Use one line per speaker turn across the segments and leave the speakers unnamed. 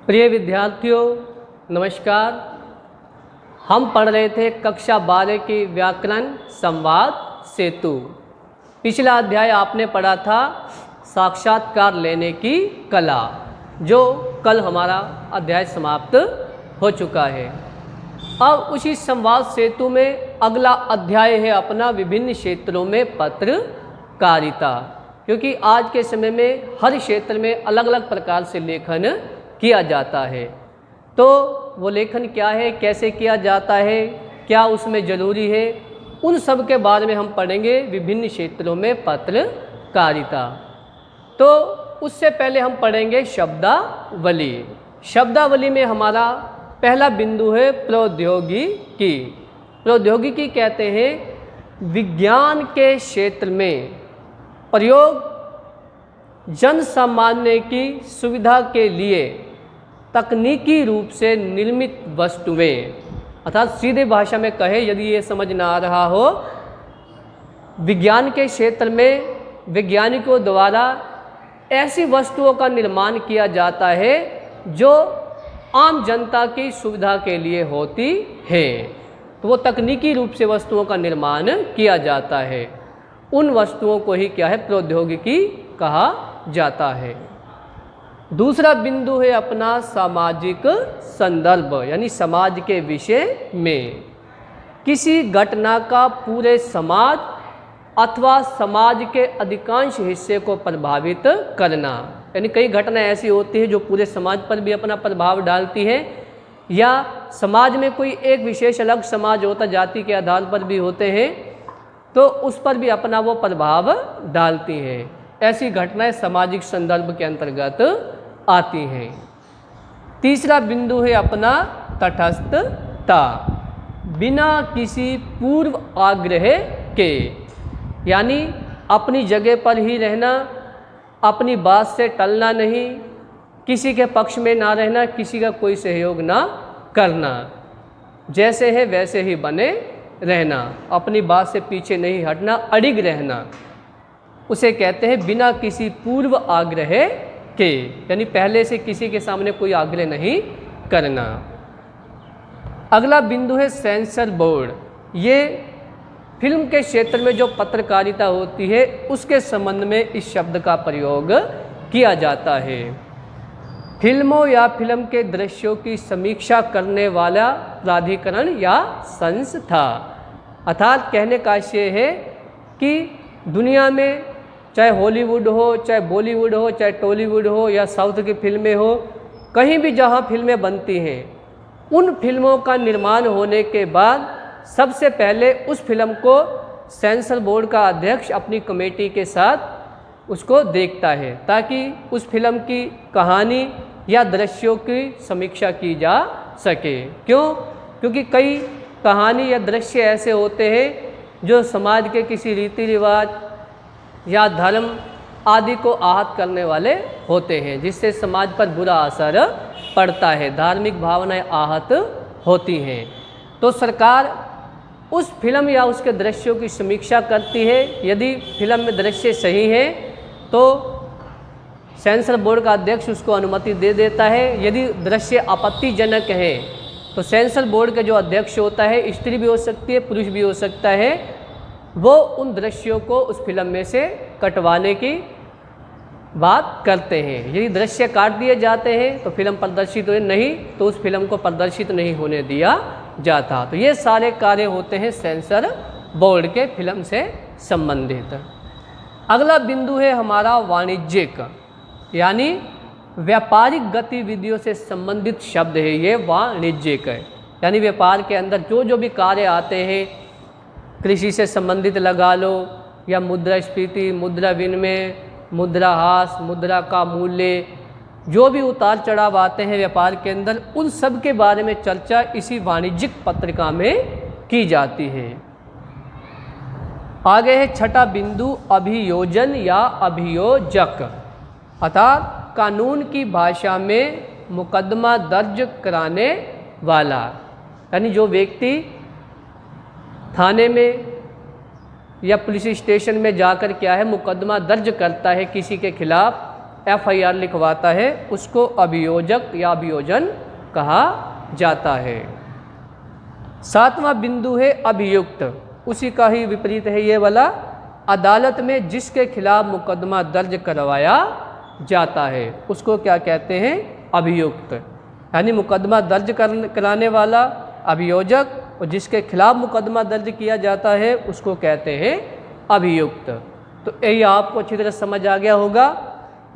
प्रिय विद्यार्थियों नमस्कार। हम पढ़ रहे थे कक्षा 12 की व्याकरण संवाद सेतु। पिछला अध्याय आपने पढ़ा था साक्षात्कार लेने की कला, जो कल हमारा अध्याय समाप्त हो चुका है। अब उसी संवाद सेतु में अगला अध्याय है अपना विभिन्न क्षेत्रों में पत्रकारिता, क्योंकि आज के समय में हर क्षेत्र में अलग अलग प्रकार से लेखन किया जाता है। तो वो लेखन क्या है, कैसे किया जाता है, क्या उसमें ज़रूरी है, उन सब के बारे में हम पढ़ेंगे विभिन्न क्षेत्रों में पत्रकारिता। तो उससे पहले हम पढ़ेंगे शब्दावली। शब्दावली में हमारा पहला बिंदु है प्रौद्योगिकी। प्रौद्योगिकी कहते हैं विज्ञान के क्षेत्र में प्रयोग जन सामान्य की सुविधा के लिए तकनीकी रूप से निर्मित वस्तुएं, अर्थात सीधे भाषा में कहे यदि ये समझ ना आ रहा हो, विज्ञान के क्षेत्र में वैज्ञानिकों द्वारा ऐसी वस्तुओं का निर्माण किया जाता है जो आम जनता की सुविधा के लिए होती है। तो वो तकनीकी रूप से वस्तुओं का निर्माण किया जाता है। उन वस्तुओं को ही क्या है, प्रौद्योगिकी कहा जाता है। दूसरा बिंदु है अपना सामाजिक संदर्भ, यानी समाज के विषय में किसी घटना का पूरे समाज अथवा समाज के अधिकांश हिस्से को प्रभावित करना। यानी कई घटना ऐसी होती है जो पूरे समाज पर भी अपना प्रभाव डालती है, या समाज में कोई एक विशेष अलग समाज होता, जाति के आधार पर भी होते हैं, तो उस पर भी अपना वो प्रभाव डालती हैं। ऐसी घटनाएं सामाजिक संदर्भ के अंतर्गत आती हैं। तीसरा बिंदु है अपना तटस्थता, बिना किसी पूर्व आग्रह के, यानी अपनी जगह पर ही रहना, अपनी बात से टलना नहीं, किसी के पक्ष में ना रहना, किसी का कोई सहयोग ना करना, जैसे है वैसे ही बने रहना, अपनी बात से पीछे नहीं हटना, अडिग रहना, उसे कहते हैं बिना किसी पूर्व आग्रह के, यानी पहले से किसी के सामने कोई आग्रह नहीं करना। अगला बिंदु है सेंसर बोर्ड। ये फिल्म के क्षेत्र में जो पत्रकारिता होती है उसके संबंध में इस शब्द का प्रयोग किया जाता है। फिल्मों या फिल्म के दृश्यों की समीक्षा करने वाला प्राधिकरण या संस्था। अर्थात कहने का आशय है कि दुनिया में चाहे हॉलीवुड हो, चाहे बॉलीवुड हो, चाहे टॉलीवुड हो या साउथ की फिल्में हो, कहीं भी जहाँ फिल्में बनती हैं, उन फिल्मों का निर्माण होने के बाद सबसे पहले उस फिल्म को सेंसर बोर्ड का अध्यक्ष अपनी कमेटी के साथ उसको देखता है, ताकि उस फिल्म की कहानी या दृश्यों की समीक्षा की जा सके। क्यों? क्योंकि कई कहानी या दृश्य ऐसे होते हैं जो समाज के किसी रीति रिवाज या धर्म आदि को आहत करने वाले होते हैं, जिससे समाज पर बुरा असर पड़ता है, धार्मिक भावनाएं आहत होती हैं। तो सरकार उस फिल्म या उसके दृश्यों की समीक्षा करती है। यदि फिल्म में दृश्य सही है तो सेंसर बोर्ड का अध्यक्ष उसको अनुमति दे देता है। यदि दृश्य आपत्तिजनक है तो सेंसर बोर्ड का जो अध्यक्ष होता है, स्त्री भी हो सकती है, पुरुष भी हो सकता है, वो उन दृश्यों को उस फिल्म में से कटवाने की बात करते हैं। यदि दृश्य काट दिए जाते हैं तो फिल्म प्रदर्शित हो, नहीं तो उस फिल्म को प्रदर्शित नहीं होने दिया जाता। तो ये सारे कार्य होते हैं सेंसर बोर्ड के फिल्म से संबंधित। अगला बिंदु है हमारा वाणिज्यिक, यानी व्यापारिक गतिविधियों से संबंधित शब्द है ये वाणिज्यिक है। यानी व्यापार के अंदर जो जो भी कार्य आते हैं, कृषि से संबंधित लगा लो, या मुद्रास्फीति, मुद्रा विनिमय, मुद्राहास, मुद्रा का मूल्य, जो भी उतार चढ़ाव आते हैं व्यापार के अंदर, उन सब के बारे में चर्चा इसी वाणिज्यिक पत्रिका में की जाती है। आगे है छठा बिंदु अभियोजन या अभियोजक, अर्थात कानून की भाषा में मुकदमा दर्ज कराने वाला, यानी जो व्यक्ति थाने में या पुलिस स्टेशन में जाकर क्या है मुकदमा दर्ज करता है किसी के खिलाफ, FIR लिखवाता है उसको अभियोजक या अभियोजन कहा जाता है। 7वां बिंदु है अभियुक्त, उसी का ही विपरीत है ये वाला, अदालत में जिसके खिलाफ मुकदमा दर्ज करवाया जाता है उसको क्या कहते हैं, अभियुक्त। यानी मुकदमा दर्ज कराने वाला अभियोजक और जिसके खिलाफ मुकदमा दर्ज किया जाता है उसको कहते हैं अभियुक्त। तो यही आपको अच्छी तरह समझ आ गया होगा।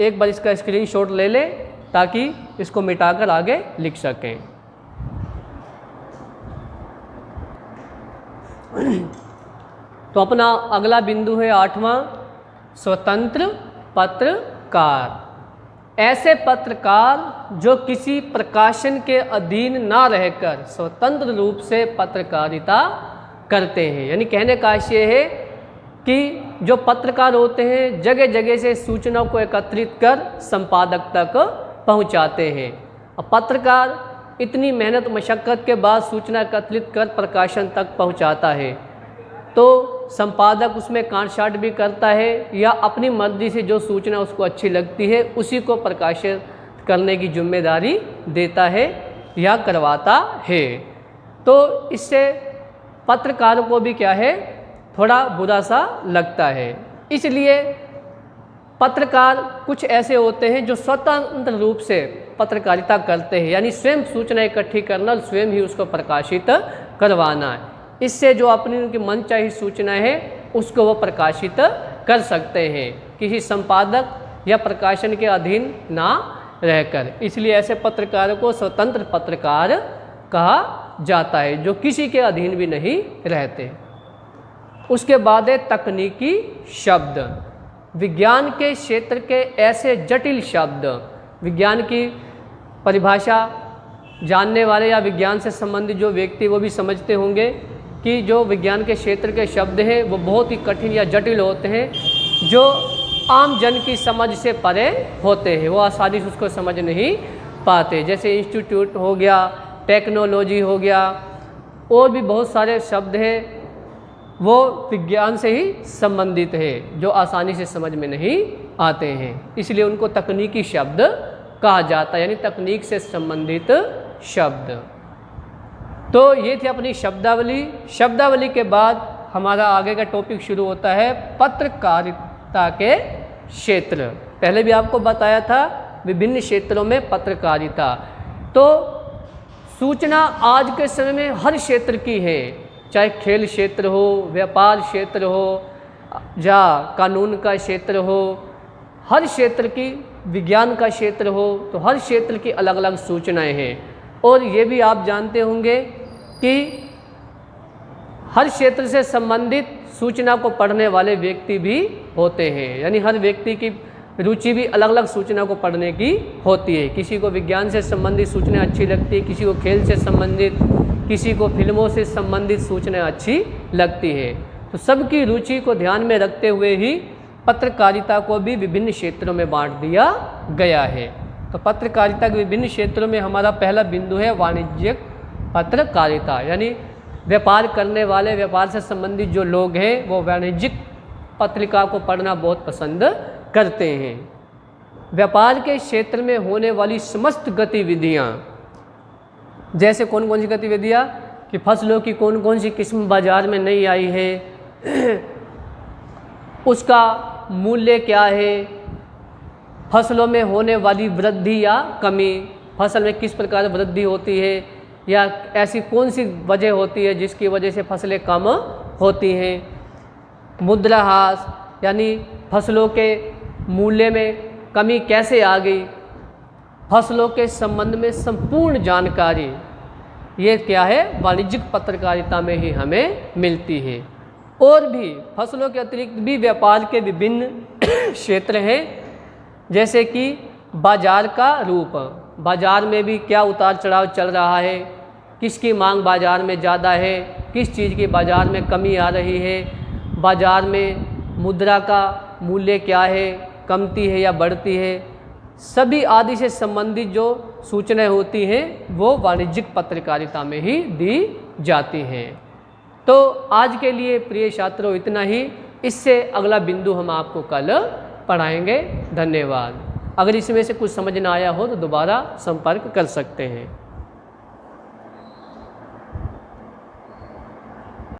एक बार इसका स्क्रीनशॉट ले लें ताकि इसको मिटाकर आगे लिख सकें। तो अपना अगला बिंदु है 8वां, स्वतंत्र पत्रकार। ऐसे पत्रकार जो किसी प्रकाशन के अधीन ना रहकर स्वतंत्र रूप से पत्रकारिता करते हैं। यानी कहने का आशय है कि जो पत्रकार होते हैं जगह जगह से सूचनाओं को एकत्रित कर संपादक तक पहुंचाते हैं। अब पत्रकार इतनी मेहनत मशक्क़त के बाद सूचना एकत्रित कर प्रकाशन तक पहुंचाता है, तो संपादक उसमें काट-छाँट भी करता है या अपनी मर्जी से जो सूचना उसको अच्छी लगती है उसी को प्रकाशित करने की जिम्मेदारी देता है या करवाता है। तो इससे पत्रकारों को भी क्या है, थोड़ा बुरा सा लगता है। इसलिए पत्रकार कुछ ऐसे होते हैं जो स्वतंत्र रूप से पत्रकारिता करते हैं, यानी स्वयं सूचना इकट्ठी करना, स्वयं ही उसको प्रकाशित करवाना है। इससे जो अपनी उनकी मनचाही सूचना है उसको वो प्रकाशित कर सकते हैं, किसी संपादक या प्रकाशन के अधीन ना रहकर। इसलिए ऐसे पत्रकारों को स्वतंत्र पत्रकार कहा जाता है जो किसी के अधीन भी नहीं रहते। उसके बाद है तकनीकी शब्द। विज्ञान के क्षेत्र के ऐसे जटिल शब्द, विज्ञान की परिभाषा जानने वाले या विज्ञान से संबंधित जो व्यक्ति वो भी समझते होंगे कि जो विज्ञान के क्षेत्र के शब्द हैं वो बहुत ही कठिन या जटिल होते हैं, जो आम जन की समझ से परे होते हैं, वो आसानी से उसको समझ नहीं पाते। जैसे इंस्टीट्यूट हो गया, टेक्नोलॉजी हो गया, और भी बहुत सारे शब्द हैं वो विज्ञान से ही संबंधित है जो आसानी से समझ में नहीं आते हैं, इसलिए उनको तकनीकी शब्द कहा जाता है, यानी तकनीक से संबंधित शब्द। तो ये थी अपनी शब्दावली। शब्दावली के बाद हमारा आगे का टॉपिक शुरू होता है पत्रकारिता के क्षेत्र। पहले भी आपको बताया था विभिन्न क्षेत्रों में पत्रकारिता। तो सूचना आज के समय में हर क्षेत्र की है, चाहे खेल क्षेत्र हो, व्यापार क्षेत्र हो या कानून का क्षेत्र हो, हर क्षेत्र की, विज्ञान का क्षेत्र हो, तो हर क्षेत्र की अलग अलग सूचनाएं हैं। और ये भी आप जानते होंगे कि हर क्षेत्र से संबंधित सूचना को पढ़ने वाले व्यक्ति भी होते हैं, यानी हर व्यक्ति की रुचि भी अलग अलग सूचना को पढ़ने की होती है। किसी को विज्ञान से संबंधित सूचनाएं अच्छी लगती है, किसी को खेल से संबंधित, किसी को फिल्मों से संबंधित सूचनाएं अच्छी लगती है। तो सबकी रुचि को ध्यान में रखते हुए ही पत्रकारिता को भी विभिन्न क्षेत्रों में बांट दिया गया है। तो पत्रकारिता के विभिन्न क्षेत्रों में हमारा पहला बिंदु है वाणिज्यिक पत्रकारिता, यानी व्यापार करने वाले, व्यापार से संबंधित जो लोग हैं वो वाणिज्यिक पत्रिका को पढ़ना बहुत पसंद करते हैं। व्यापार के क्षेत्र में होने वाली समस्त गतिविधियाँ, जैसे कौन कौन सी गतिविधियाँ, कि फसलों की कौन कौन सी किस्म बाज़ार में नई आई है, उसका मूल्य क्या है, फसलों में होने वाली वृद्धि या कमी, फसल में किस प्रकार वृद्धि होती है या ऐसी कौन सी वजह होती है जिसकी वजह से फसलें कम होती हैं, मुद्राहास यानी फसलों के मूल्य में कमी कैसे आ गई, फसलों के संबंध में संपूर्ण जानकारी, ये क्या है, वाणिज्यिक पत्रकारिता में ही हमें मिलती है। और भी फसलों के अतिरिक्त भी व्यापार के विभिन्न क्षेत्र हैं, जैसे कि बाजार का रूप, बाजार में भी क्या उतार चढ़ाव चल रहा है, किसकी मांग बाजार में ज़्यादा है, किस चीज़ की बाजार में कमी आ रही है, बाजार में मुद्रा का मूल्य क्या है, कमती है या बढ़ती है, सभी आदि से संबंधित जो सूचनाएं होती हैं वो वाणिज्यिक पत्रकारिता में ही दी जाती हैं। तो आज के लिए प्रिय छात्रों इतना ही, इससे अगला बिंदु हम आपको कल पढ़ाएंगे। धन्यवाद। अगर इसमें से कुछ समझ ना आया हो तो दोबारा संपर्क कर सकते हैं।